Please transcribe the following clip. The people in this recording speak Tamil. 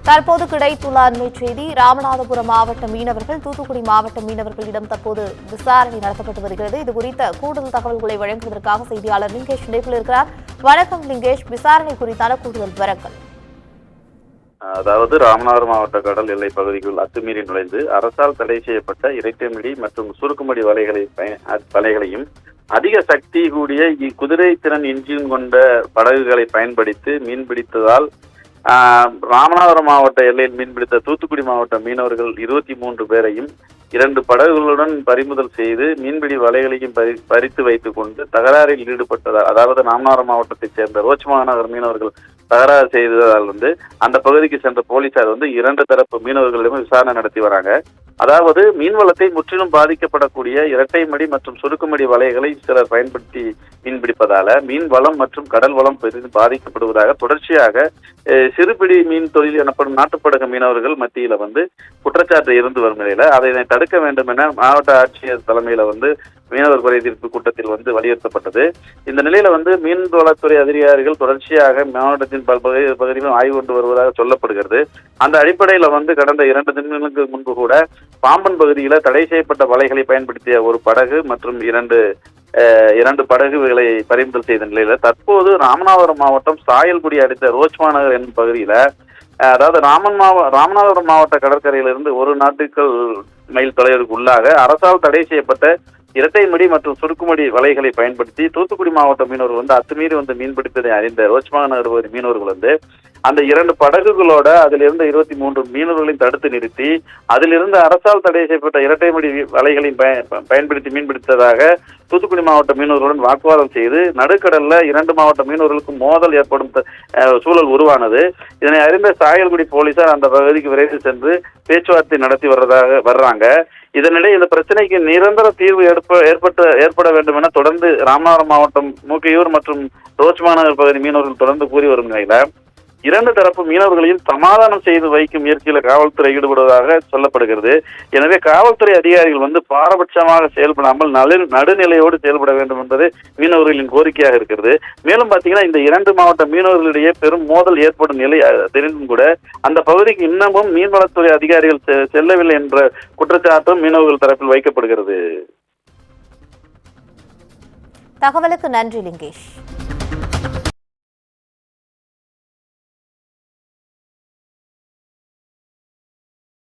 தற்போது கிடைத்துள்ள அண்மை செய்தி. ராமநாதபுரம் மாவட்ட மீனவர்கள், தூத்துக்குடி மாவட்ட மீனவர்களிடம் தற்போது விசாரணை நடத்தப்பட்டு வருகிறது. இதுகுறித்த கூடுதல் தகவல்களை வழங்குவதற்காக செய்தியாளர் லிங்கேஷ் இணைப்பில் இருக்கிறார். வணக்கம் லிங்கேஷ், விசாரணை குறித்தான கூடுதல் விவரங்கள். அதாவது ராமநாதபுரம் மாவட்ட கடல் எல்லை பகுதிக்குள் அத்துமீறி நுழைந்து அரசால் தடை செய்யப்பட்ட இறைத்தமிழி மற்றும் சுருக்குமடி வலைகளையும் அதிக சக்தி கூடிய குதிரை திறன் இன்ஜின் கொண்ட படகுகளை பயன்படுத்தி மீன்பிடித்ததால் ராமநாதபுரம் மாவட்ட எல்லையில் மீன்பிடித்த தூத்துக்குடி மாவட்ட மீனவர்கள் 23 பேரையும் 2 படகுகளுடன் பறிமுதல் செய்து மீன்பிடி வலைகளையும் பறித்து வைத்துக் கொண்டு தகராறில் ஈடுபட்டதால், அதாவது ராமநாதபுரம் மாவட்டத்தைச் சேர்ந்த ரோச்மாநகர் மீனவர்கள் தகராறு செய்ததால் அந்த பகுதிக்கு சென்ற போலீசார் 2 தரப்பு மீனவர்களிடம் விசாரணை நடத்தி வராங்க. அதாவது மீன்வளத்தை முற்றிலும் பாதிக்கப்படக்கூடிய இரட்டை மடி மற்றும் சுருக்குமடி வலைகளை சிலர் பயன்படுத்தி மீன்பிடிப்பதால மீன் வளம் மற்றும் கடல் வளம் பெரிதும் பாதிக்கப்படுவதாக தொடர்ச்சியாக சிறுபிடி மீன் தொழில் எனப்படும் நாட்டுப்படகு மீனவர்கள் மத்தியில குற்றச்சாட்டு இருந்து வரும் நிலையில அதை தடுக்க வேண்டும் என மாவட்ட ஆட்சியர் தலைமையில மீனவர் குறை தீர்ப்பு கூட்டத்தில் வலியுறுத்தப்பட்டது. இந்த நிலையில மீன்வளத்துறை அதிகாரிகள் தொடர்ச்சியாக மாவட்டத்தின் பகுதியிலும் ஆய்வு கொண்டு வருவதாக சொல்லப்படுகிறது. அந்த அடிப்படையில கடந்த 2 தினங்களுக்கு முன்பு கூட பாம்பன் பகுதியில தடை செய்யப்பட்ட வலைகளை பயன்படுத்திய ஒரு படகு மற்றும் இரண்டு படகுகளை பறிமுதல் செய்த நிலையில தற்போது ராமநாதபுரம் மாவட்டம் சாயல்குடி அடுத்த ரோச்மாநகர் என்னும் பகுதியில, அதாவது ராமநாதபுரம் மாவட்ட கடற்கரையிலிருந்து 1 நாட்டுகள் மைல் தொலைவிற்கு உள்ளாக அரசால் தடை செய்யப்பட்ட இரட்டை மடி மற்றும் சுருக்குமடி வலைகளை பயன்படுத்தி தூத்துக்குடி மாவட்ட மீனவர்கள் அத்துமீறி மீன்பிடிப்பதை அறிந்த ரோச்மாநகர் பகுதி மீனவர்கள் அந்த 2 படகுகளோட அதிலிருந்து 23 மீனவர்களையும் தடுத்து நிறுத்தி அதிலிருந்து அரசால் தடை செய்யப்பட்ட இரட்டை மடி வலைகளையும் பயன்படுத்தி மீன்பிடித்ததாக தூத்துக்குடி மாவட்ட மீனவர்களுடன் வாக்குவாதம் செய்து நடுக்கடல்ல 2 மாவட்ட மீனவர்களுக்கும் மோதல் ஏற்படும் சூழல் உருவானது. இதனை அறிந்த சாயல்குடி போலீசார் அந்த பகுதிக்கு விரைவில் சென்று பேச்சுவார்த்தை நடத்தி வர்றாங்க. இதனிடையே இந்த பிரச்சனைக்கு நிரந்தர தீர்வு ஏற்பட வேண்டும் என தொடர்ந்து ராமநாதபுரம் மாவட்டம் மூக்கையூர் மற்றும் ரோச்மாநகர் பகுதி மீனவர்கள் தொடர்ந்து கூறி வரும் நிலையில 2 தரப்பு மீனவர்களையும் சமாதானம் செய்து வைக்கும் முயற்சியில காவல்துறை ஈடுபடுவதாக சொல்லப்படுகிறது. எனவே காவல்துறை அதிகாரிகள் பாரபட்சமாக செயல்படாமல் நடுநிலையோடு செயல்பட வேண்டும் என்பது மீனவர்களின் கோரிக்கையாக இருக்கிறது. மேலும் பாத்தீங்கன்னா இந்த 2 மாவட்ட மீனவர்களிடையே பெரும் மோதல் ஏற்படும் நிலை தெரிந்தும் கூட அந்த பகுதிக்கு இன்னமும் மீன்வளத்துறை அதிகாரிகள் செல்லவில்லை என்ற குற்றச்சாட்டும் மீனவர்கள் தரப்பில் வைக்கப்படுகிறது. தகவலுக்கு நன்றி லிங்கேஷ்.